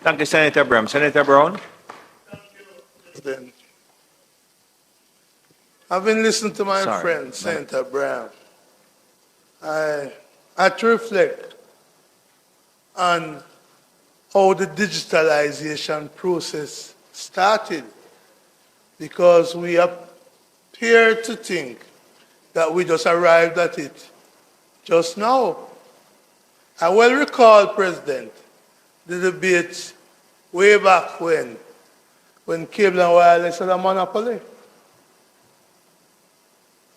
Thank you, Senator Brown. Senator Brown? Then, I've been listening to my friend, Senator Brown. I had to reflect on how the digitalization process started, because we appear to think that we just arrived at it just now. I well recall, President, the debate way back when cable and wireless had a monopoly.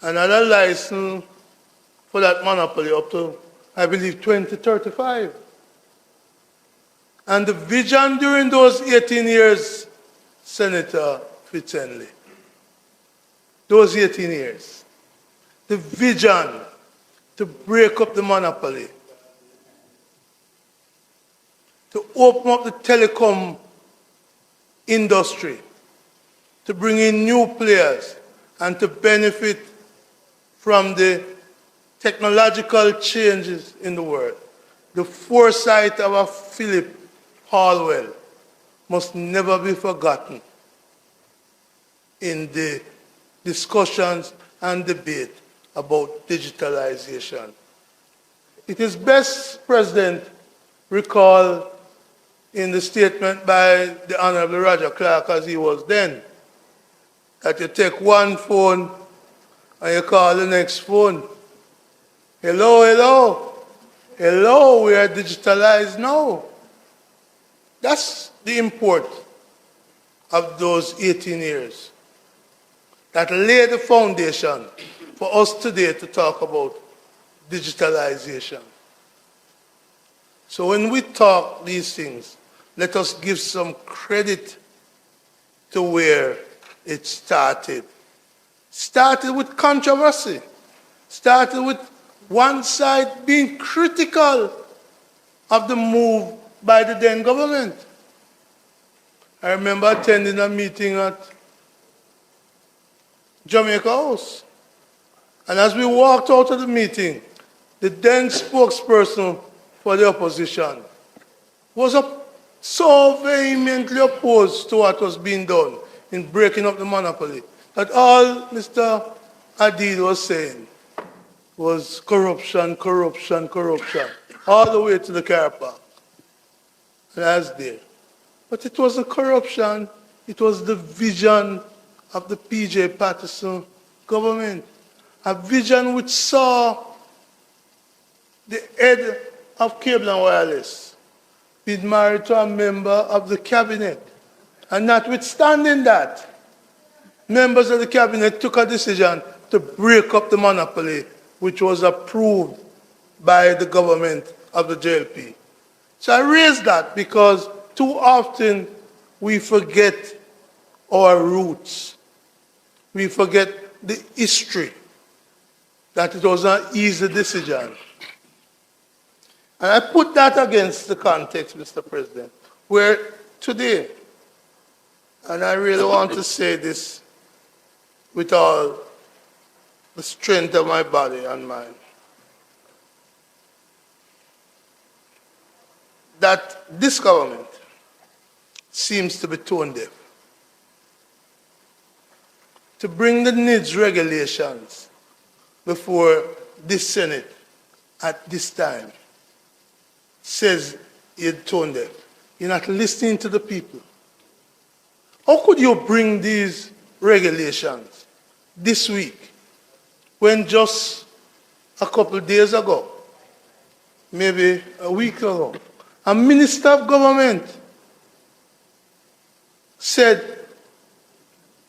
And had a license for that monopoly up to, I believe, 2035. And the vision during those 18 years, Senator Fitzhenley, those 18 years, the vision to break up the monopoly, to open up the telecom industry, to bring in new players, and to benefit from the technological changes in the world. The foresight of a Philip Hallwell must never be forgotten in the discussions and debate about digitalization. It is best, President, recall in the statement by the Honorable Roger Clark, as he was then, that you take one phone and you call the next phone. Hello, hello. Hello, we are digitalized now. That's the import of those 18 years that laid the foundation for us today to talk about digitalization. So when we talk these things, let us give some credit to where it started. Started with controversy. Started with one side being critical of the move by the then government. I remember attending a meeting at Jamaica House. And as we walked out of the meeting, the then spokesperson for the opposition was so vehemently opposed to what was being done in breaking up the monopoly that all Mr. Adid was saying was corruption, corruption, corruption, all the way to the car park. And I was there. But it wasn't corruption, it was the vision of the PJ Patterson government. A vision which saw the head of cable and wireless being married to a member of the cabinet. And notwithstanding that, members of the cabinet took a decision to break up the monopoly, which was approved by the government of the JLP. So I raise that because too often we forget our roots. We forget the history, that it was an easy decision. And I put that against the context, Mr. President, where today, and I really want to say this with all the strength of my body and mind, that this government seems to be tone deaf. To bring the NIDS regulations before this Senate at this time says you're tone deaf. You're not listening to the people. How could you bring these regulations this week when just a couple of days ago, maybe a week ago, a minister of government said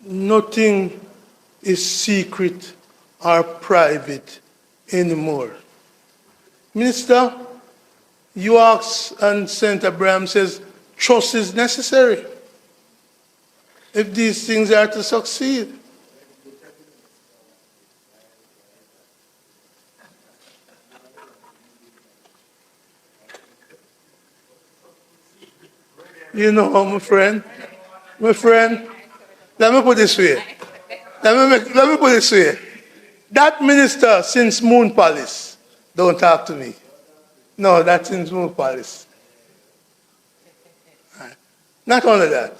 nothing is secret or private anymore? Minister, you ask, and Senator Bram says, trust is necessary if these things are to succeed. You know, my friend, let me put it this way. Let me put it this way. That minister since Moon Palace, don't talk to me. No, that's in Moon Palace. Right. Not only that.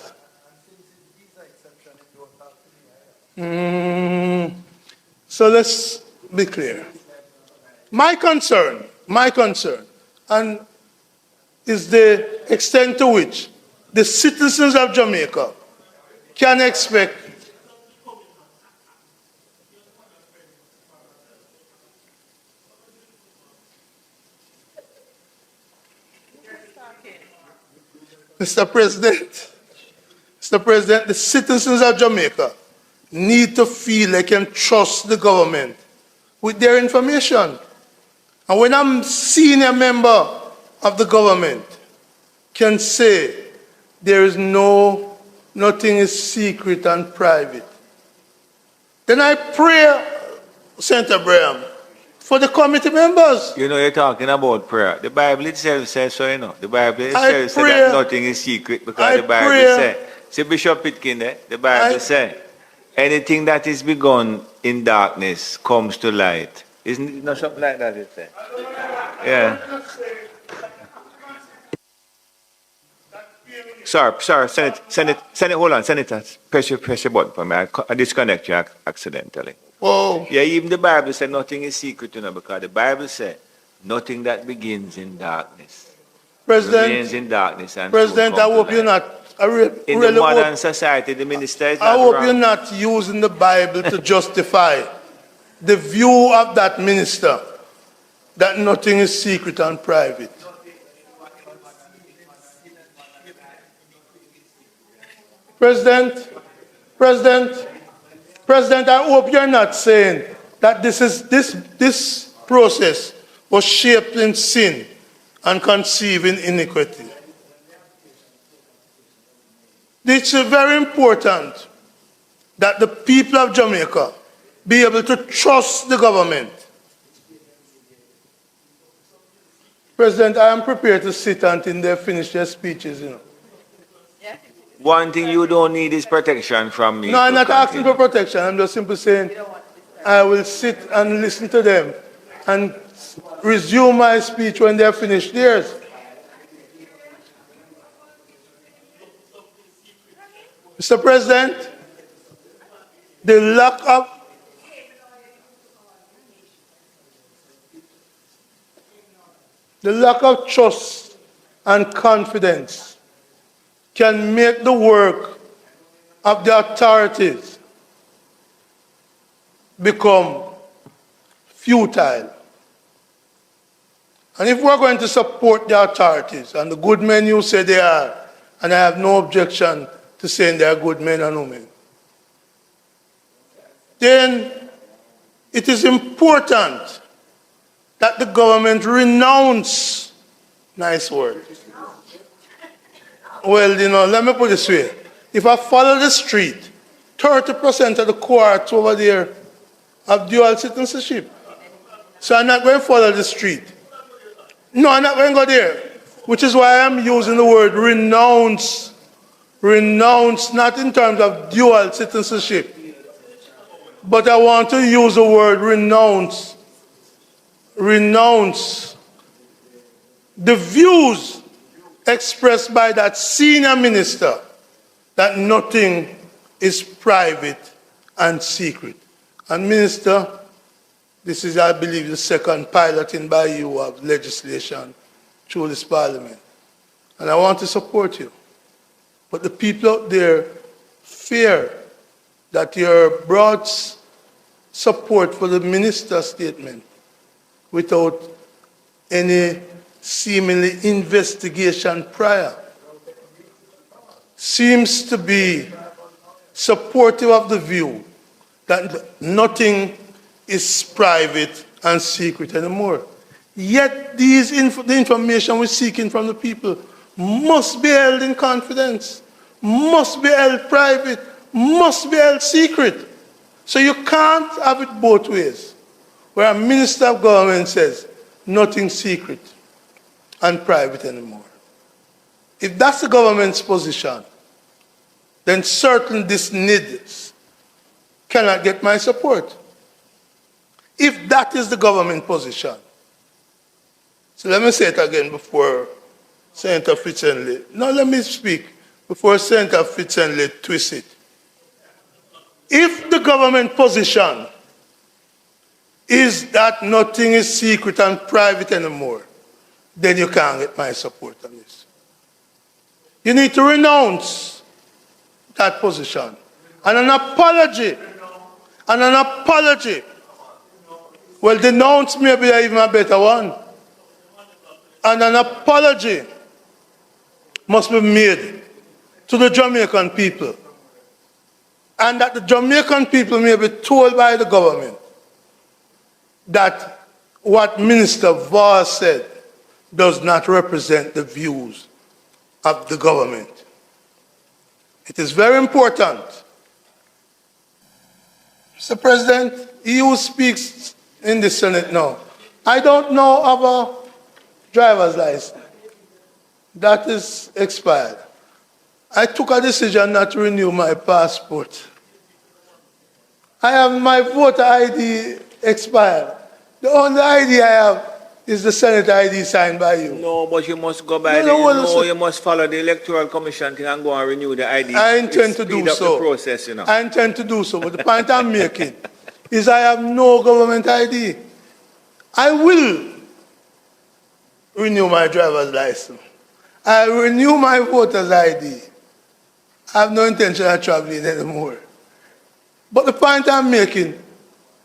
So let's be clear. My concern, and is the extent to which the citizens of Jamaica can expect Mr. President, the citizens of Jamaica need to feel they can trust the government with their information. And when I'm senior member of the government can say there is nothing is secret and private, then I pray, Senator Braham, for the committee members. You know, you're talking about prayer. The Bible itself says so, you know. The Bible itself says pray- that nothing is secret because the Bible says. See, Bishop Pitkin, the Bible says, anything that is begun in darkness comes to light. Isn't it not something like that it says? Yeah. Sorry, send it, hold on, Senator. Press your button for me. I disconnect you accidentally. Oh, Yeah, even the Bible said nothing is secret, you know, because the Bible said nothing that begins in darkness remains in darkness. And President, I hope you're not. In the modern society, the minister is I not hope wrong. you're not using the Bible to justify the view of that minister that nothing is secret and private. President, I hope you're not saying that this process was shaped in sin and conceived in iniquity. It's very important that the people of Jamaica be able to trust the government. President, I am prepared to sit until they finish their speeches, you know. One thing you don't need is protection from me. No, I'm not asking for protection. I'm just simply saying I will sit and listen to them and resume my speech when they're finished theirs. Mr. President, the lack of trust and confidence can make the work of the authorities become futile. And if we're going to support the authorities, and the good men you say they are, and I have no objection to saying they are good men and women, then it is important that the government renounce, nice word. Well, you know, let me put it this way. If I follow the street, 30% of the cohorts over there have dual citizenship. So I'm not going to follow the street. No, I'm not going to go there. Which is why I'm using the word renounce. Renounce, not in terms of dual citizenship. But I want to use the word renounce. Renounce the views expressed by that senior minister that nothing is private and secret. And Minister, this is, I believe, the second piloting by you of legislation through this parliament. And I want to support you. But the people out there fear that your broad support for the minister's statement without any seemingly investigation prior seems to be supportive of the view that nothing is private and secret anymore. Yet the information we're seeking from the people must be held in confidence, must be held private, must be held secret. So you can't have it both ways, where a minister of government says nothing secret and private anymore. If that's the government's position, then certainly this NIDS cannot get my support. If that is the government position. So let me say it again before Senator Fitzgerald. Now let me speak before Senator Fitzgerald twist it. If the government position is that nothing is secret and private anymore, then you can't get my support on this. You need to renounce that position. And an apology, well, denounce maybe even a better one. And an apology must be made to the Jamaican people. And that the Jamaican people may be told by the government that what Minister Vaz said does not represent the views of the government. It is very important. Mr. President, he who speaks in the Senate now, I don't know of a driver's license that is expired. I took a decision not to renew my passport. I have my voter ID expired. The only ID I have is the Senate ID signed by you. No, but you must go by you must follow the Electoral Commission thing and go and renew the ID. I intend to do so. The process, you know. I intend to do so, but the point I'm making is I have no government ID. I will renew my driver's license. I renew my voter's ID. I have no intention of traveling anymore. But the point I'm making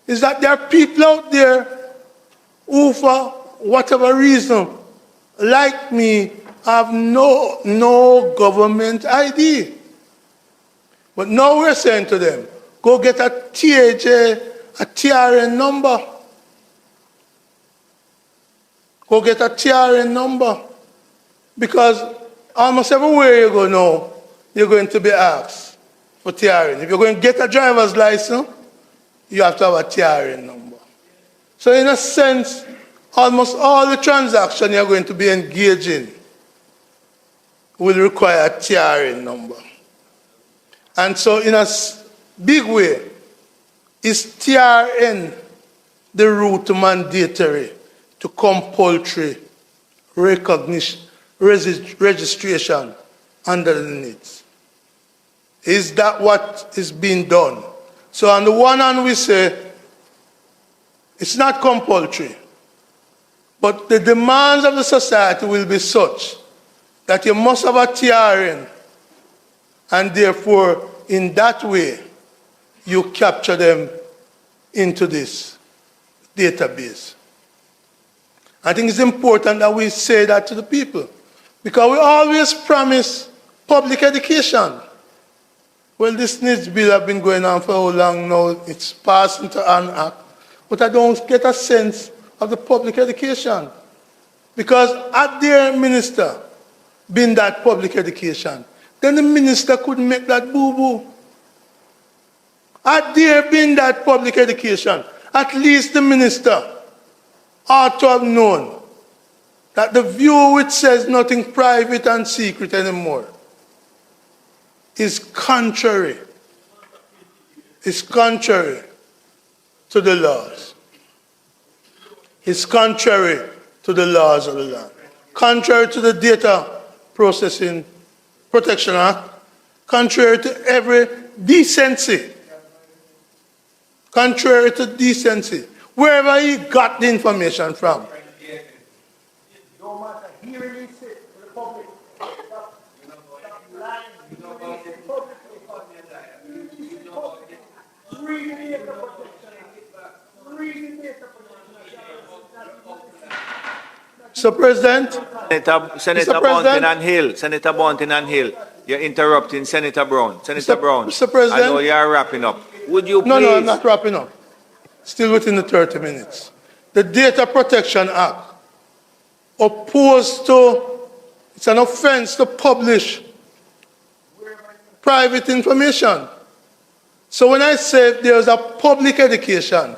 is that there are people out there who, for whatever reason, like me, have no government ID. But now we're saying to them, go get a TRN number. Go get a TRN number. Because almost everywhere you go now, you're going to be asked for TRN. If you're going to get a driver's license, you have to have a TRN number. So in a sense, almost all the transactions you're going to be engaging will require a TRN number. And so in a big way, is TRN the route to mandatory, to compulsory recognition, registration under the NIDS? Is that what is being done? So on the one hand we say, it's not compulsory, but the demands of the society will be such that you must have a TRN, and therefore, in that way, you capture them into this database. I think it's important that we say that to the people, because we always promise public education. Well, this NIDS bill has been going on for how long now? It's passed into an act, but I don't get a sense of the public education. Because had their minister been that public education, then the minister could make that boo-boo. Had there been that public education, at least the minister ought to have known that the view which says nothing private and secret anymore is contrary to the laws. It's contrary to the laws of the land. Contrary to the Data Processing Protection Act, contrary to every decency. Contrary to decency. Wherever he got the information from. Mr. President. Senator Bountin and Hill, you're interrupting Senator Brown. Senator Brown, Mr. President. I know you're wrapping up. Would you please? No, I'm not wrapping up. Still within the 30 minutes. The Data Protection Act opposed to, it's an offense to publish private information. So when I say there's a public education,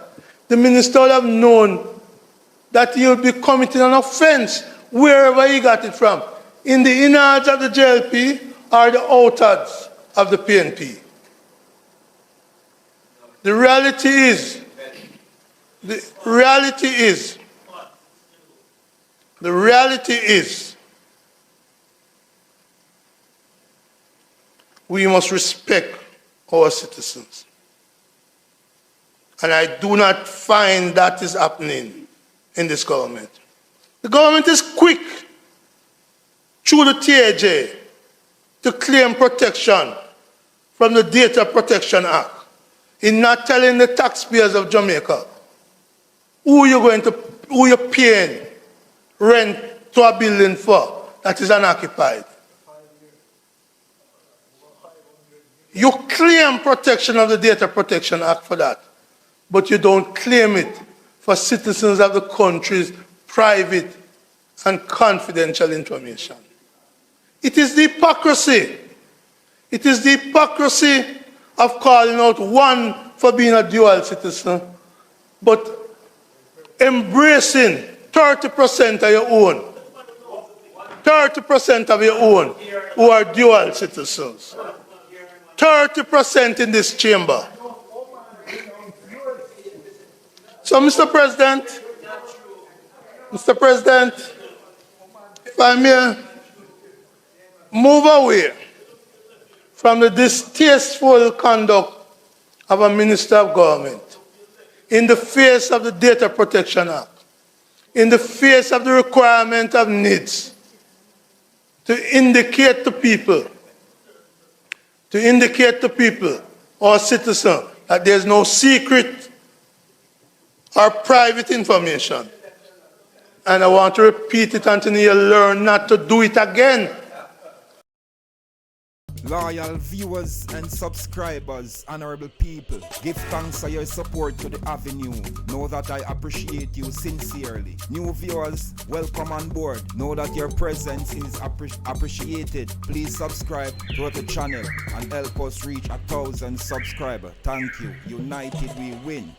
the minister would have known that he would be committing an offense wherever he got it from, in the innards of the JLP or the outards of the PNP. The reality is we must respect our citizens. And I do not find that is happening in this government. The government is quick through the TAJ to claim protection from the Data Protection Act in not telling the taxpayers of Jamaica who you're paying rent to a building for that is unoccupied. You claim protection of the Data Protection Act for that, but you don't claim it for citizens of the country's private and confidential information. It is the hypocrisy. It is the hypocrisy of calling out one for being a dual citizen, but embracing 30% of your own. 30% of your own who are dual citizens. 30% in this chamber. So, Mr. President, if I may move away from the distasteful conduct of a minister of government in the face of the Data Protection Act, in the face of the requirement of NIDS, to indicate to people, or citizens, that there's no secret or private information. And I want to repeat it until you learn not to do it again. Loyal viewers and subscribers, honorable people, give thanks for your support to the AVI-NUE. Know that I appreciate you sincerely. New viewers, welcome on board. Know that your presence is appreciated. Please subscribe to the channel and help us reach 1,000 subscribers. Thank you. United we win.